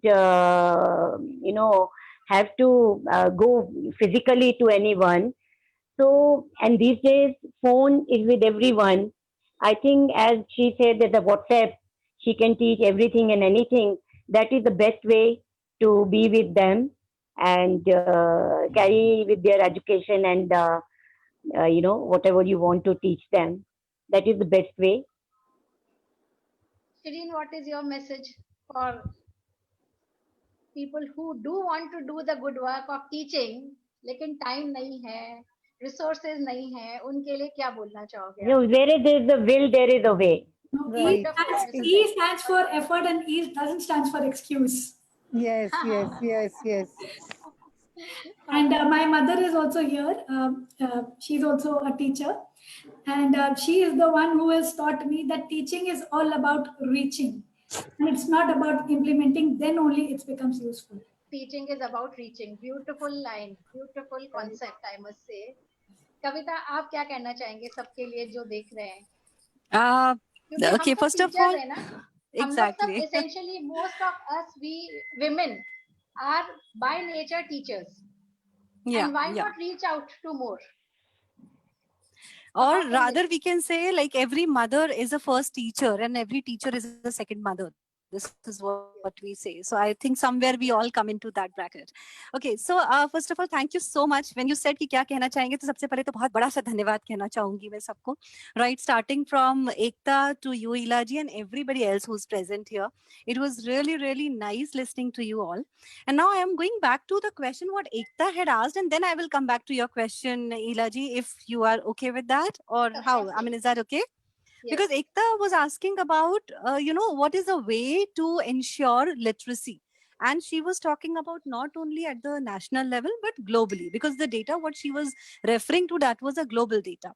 have to go physically to anyone. So, and these days, phone is with everyone. I think, as she said, that the WhatsApp, she can teach everything and anything. That is the best way to be with them and carry with their education and, whatever you want to teach them. That is the best way. Shireen, what is your message for people who do want to do the good work of teaching, लेकिन time नहीं है, resources नहीं है, उनके लिए क्या बोलना चाहोगे? Where there is a will, there is a way. No, Right. E stands for effort and E doesn't stand for excuse. Yes, yes, yes, yes. And my mother is also here. She's also a teacher. And she is the one who has taught me that teaching is all about reaching. And it's not about implementing, then only it becomes useful. Teaching is about reaching. Beautiful line, beautiful concept, I must say. कविता, आप क्या कहना चाहेंगे सबके लिए जो देख रहे हैं? क्योंकि Okay, हम सब first of teachers all, हैं ना, exactly. हम लोग सब essentially most of us, we women are by nature teachers. Yeah, And why yeah. not reach out to more? Or How can rather, this- we can say like every mother is a first teacher and every teacher is a second mother. This is what we say. So I think somewhere we all come into that bracket. Okay, so first of all, thank you so much. When you said कि क्या कहना चाहेंगे, तो सबसे पहले तो बहुत बड़ा सा धन्यवाद कहना चाहूंगी मैं सबको. Right, starting from Ekta to you, Ilaji, and everybody else who's present here. It was really, really nice listening to you all. And now I am going back to the question what Ekta had asked, and then I will come back to your question, Ilaji, if you are okay with that, or how? I mean, is that okay? Yes. Because Ekta was asking about, what is a way to ensure literacy. And she was talking about not only at the national level, but globally, because the data, what she was referring to, that was a global data.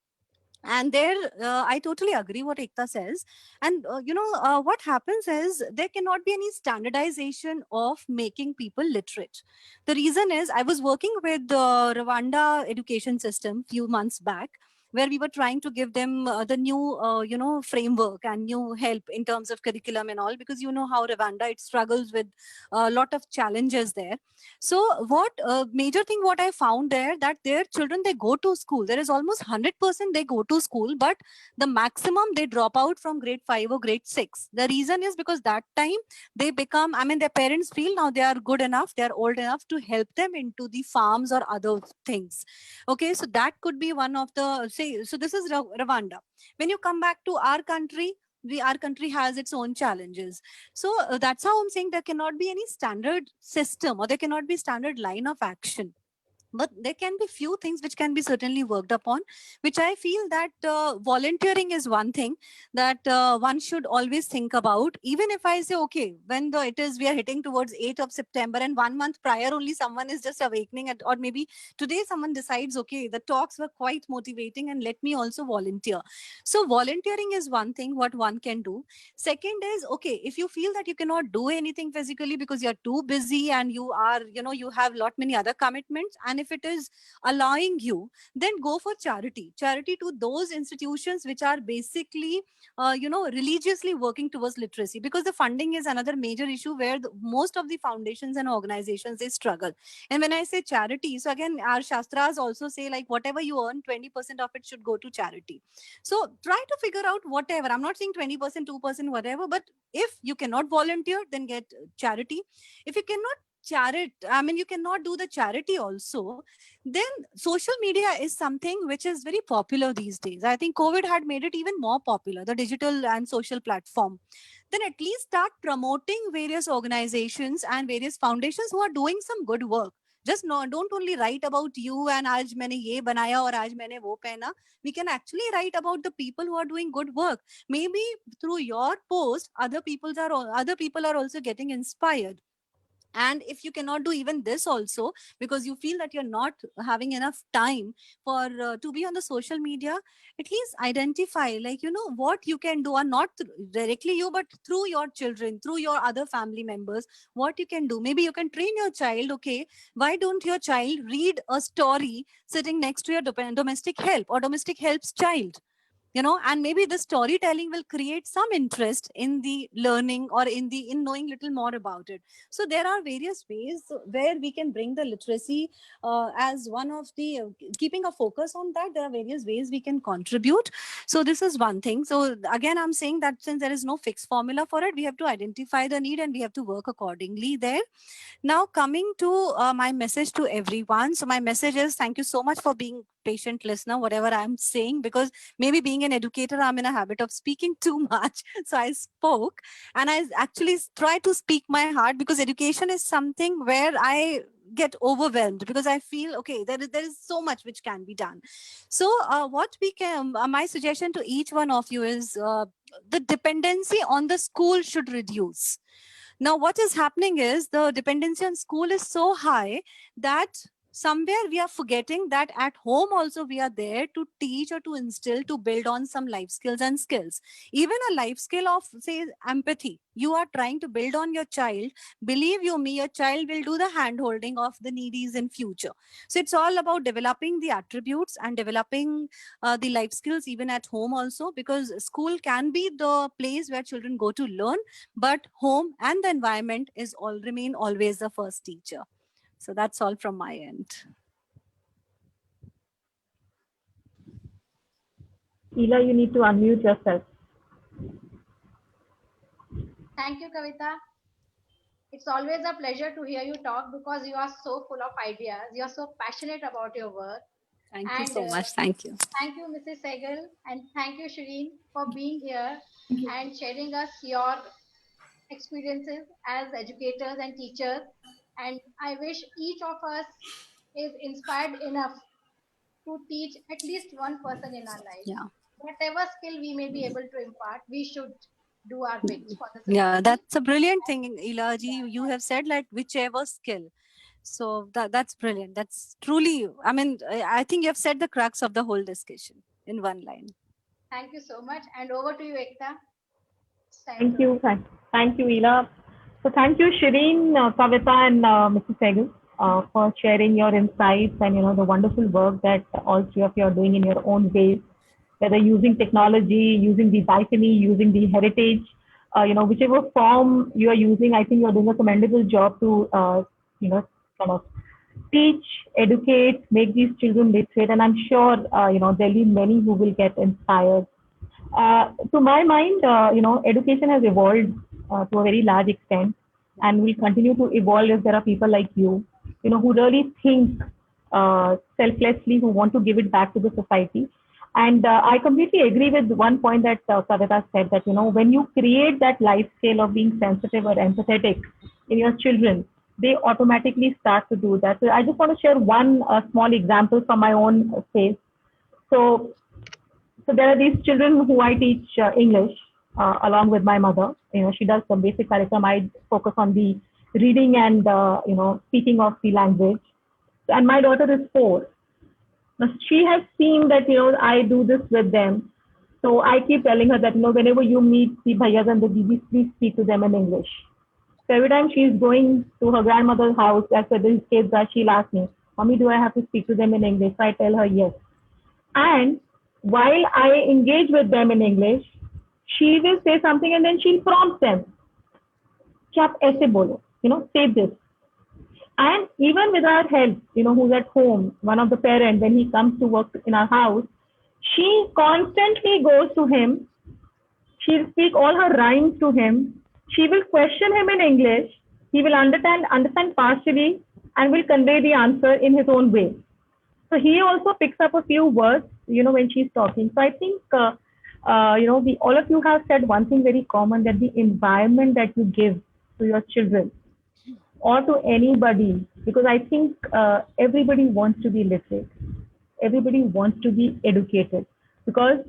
And there, I totally agree what Ekta says. And, what happens is there cannot be any standardization of making people literate. The reason is I was working with the Rwanda education system few months back, where we were trying to give them the new, framework and new help in terms of curriculum and all, because you know how Rwanda, it struggles with a lot of challenges there. So what major thing what I found there, that their children, they go to school. There is almost 100% they go to school, but the maximum they drop out from grade 5 or grade 6. The reason is because that time they become, their parents feel now they are good enough, they are old enough to help them into the farms or other things. Okay, so that could be one of the, so this is Rwanda. When you come back to our country, our country has its own challenges. So that's how I'm saying there cannot be any standard system or there cannot be standard line of action. but there can be few things which can be certainly worked upon, which I feel that volunteering is one thing that one should always think about. Even if I say, okay, when we are hitting towards 8th of September and 1 month prior only someone is just awakening or maybe today someone decides, okay, the talks were quite motivating and let me also volunteer. So volunteering is one thing what one can do. Second is, okay, if you feel that you cannot do anything physically because you're too busy and you are, you have lot many other commitments, and if it is allowing you, then go for charity to those institutions which are basically religiously working towards literacy, because the funding is another major issue where most of the foundations and organizations, they struggle. And when I say charity, so again our shastras also say like whatever you earn, 20% of it should go to charity. So try to figure out whatever. I'm not saying 20%, 2%, whatever, but if you cannot volunteer, then get charity. If you cannot you cannot do the charity also, then social media is something which is very popular these days. I think COVID had made it even more popular, the digital and social platform. Then at least start promoting various organizations and various foundations who are doing some good work. Just don't only write about you and aaj maine ye banaya or aaj maine wo pehna. We can actually write about the people who are doing good work. Maybe through your post, other people are also getting inspired. And if you cannot do even this also, because you feel that you're not having enough time for to be on the social media, at least identify what you can do, or not directly you, but through your children, through your other family members, what you can do. Maybe you can train your child. Okay, why don't your child read a story sitting next to your domestic help or domestic help's child? And maybe the storytelling will create some interest in the learning or in knowing little more about it. So there are various ways where we can bring the literacy as one of the keeping a focus on that. There are various ways we can contribute. So this is one thing. So again, I'm saying that since there is no fixed formula for it, we have to identify the need and we have to work accordingly there. Now coming to my message to everyone. So my message is, thank you so much for being patient listener, whatever I'm saying, because maybe being an educator, I'm in a habit of speaking too much. So I spoke and I actually try to speak my heart, because education is something where I get overwhelmed, because I feel, okay, there is so much which can be done. So what we can, my suggestion to each one of you is the dependency on the school should reduce. Now, what is happening is the dependency on school is so high that somewhere we are forgetting that at home also we are there to teach or to instill, to build on some life skills and skills. Even a life skill of, say, empathy, you are trying to build on your child. Believe you me, your child will do the hand holding of the needies in future. So it's all about developing the attributes and developing the life skills even at home also, because school can be the place where children go to learn, but home and the environment remain always the first teacher. So that's all from my end. Ela, you need to unmute yourself. Thank you, Kavita. It's always a pleasure to hear you talk, because you are so full of ideas. You're so passionate about your work. Thank you so much. Thank you. Thank you, Mrs. Sehgal, and thank you, Shireen, for being here and sharing us your experiences as educators and teachers. And I wish each of us is inspired enough to teach at least one person in our life. Yeah. Whatever skill we may be able to impart, we should do our bit for the society. Yeah, that's a brilliant thing, Ilaji. You have said like whichever skill. So that's brilliant. That's truly, I think you have said the crux of the whole discussion in one line. Thank you so much. And over to you, Ekta. Thank you, Ela. So thank you, Shireen, Kavita, and Mrs. Sehgal for sharing your insights and the wonderful work that all three of you are doing in your own ways, whether using technology, using the Bifany, using the heritage, whichever form you are using. I think you are doing a commendable job to kind of teach, educate, make these children literate, and I'm sure there'll be many who will get inspired. To my mind, education has evolved to a very large extent, and will continue to evolve if there are people like you, who really think selflessly, who want to give it back to the society. And I completely agree with one point that Kavita said, that when you create that life scale of being sensitive or empathetic in your children, they automatically start to do that. So I just want to share one small example from my own case. So there are these children who I teach English along with my mother. She does some basic curriculum. I focus on the reading and speaking of the language. And my daughter is 4. Now she has seen that I do this with them. So I keep telling her that whenever you meet the bhaiyas and the didis, please speak to them in English. So every time she's going to her grandmother's house, as where these kids are, she'll ask me, "Mommy, do I have to speak to them in English?" So I tell her yes. And while I engage with them in English, she will say something and then she'll prompt them. "Ki aap aise bolo, say this." And even with our help, who's at home, one of the parents, when he comes to work in our house, she constantly goes to him. She'll speak all her rhymes to him. She will question him in English. He will understand partially and will convey the answer in his own way. So he also picks up a few words, when she's talking. So I think, all of you have said one thing very common, that the environment that you give to your children or to anybody, because I think everybody wants to be literate. Everybody wants to be educated, because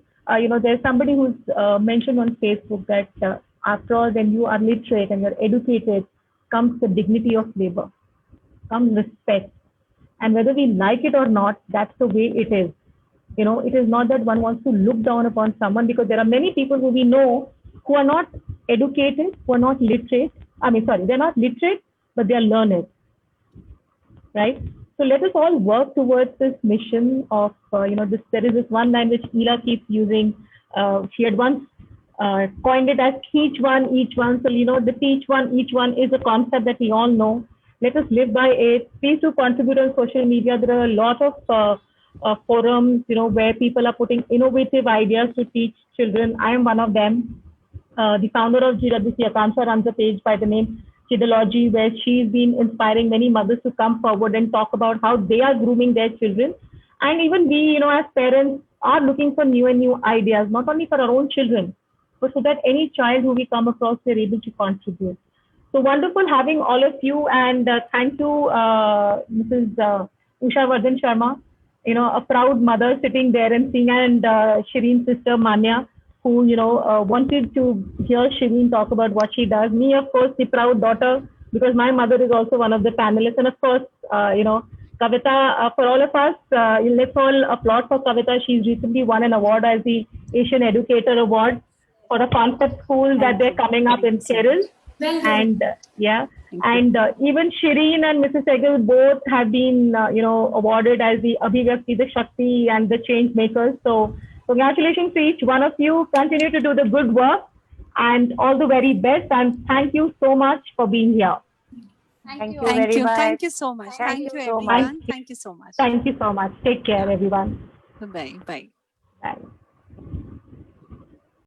there's somebody who's mentioned on Facebook that after all, when you are literate and you're educated, comes the dignity of labor, comes respect. And whether we like it or not, that's the way it is. It is not that one wants to look down upon someone, because there are many people who we know who are not educated, who are not literate. They're not literate, but they are learned, right? So let us all work towards this mission of, there is this one line which Ela keeps using. She had once coined it as teach one, each one. So, the teach one, each one is a concept that we all know. Let us live by it. Please do contribute on social media. There are a lot of forums, where people are putting innovative ideas to teach children. I am one of them. The founder of GWC, Akanksha, runs a page by the name Kidology, where she's been inspiring many mothers to come forward and talk about how they are grooming their children. And even we, as parents, are looking for new and new ideas, not only for our own children, but so that any child who we come across, we're able to contribute. So wonderful having all of you, and thank you, Mrs. Usha Vardhan Sharma, a proud mother sitting there and seeing, and Shireen's sister Manya, who wanted to hear Shireen talk about what she does. Me, of course, the proud daughter, because my mother is also one of the panelists, and of course, Kavita. For all of us, let's all applaud for Kavita. She's recently won an award as the Asian Educator Award for a concept school that they're coming up in Kerala. And even Shireen and Mrs. Sehgal both have been, awarded as the Abhivyakti, the Shakti, and the change makers. So congratulations to each one of you. Continue to do the good work, and all the very best. And thank you so much for being here. Thank you. Thank you. much. Thank you so much. Thank Thank you you, so everyone. much. Thank you so much. Thank you so much. Take care, everyone. Bye. Bye. Bye.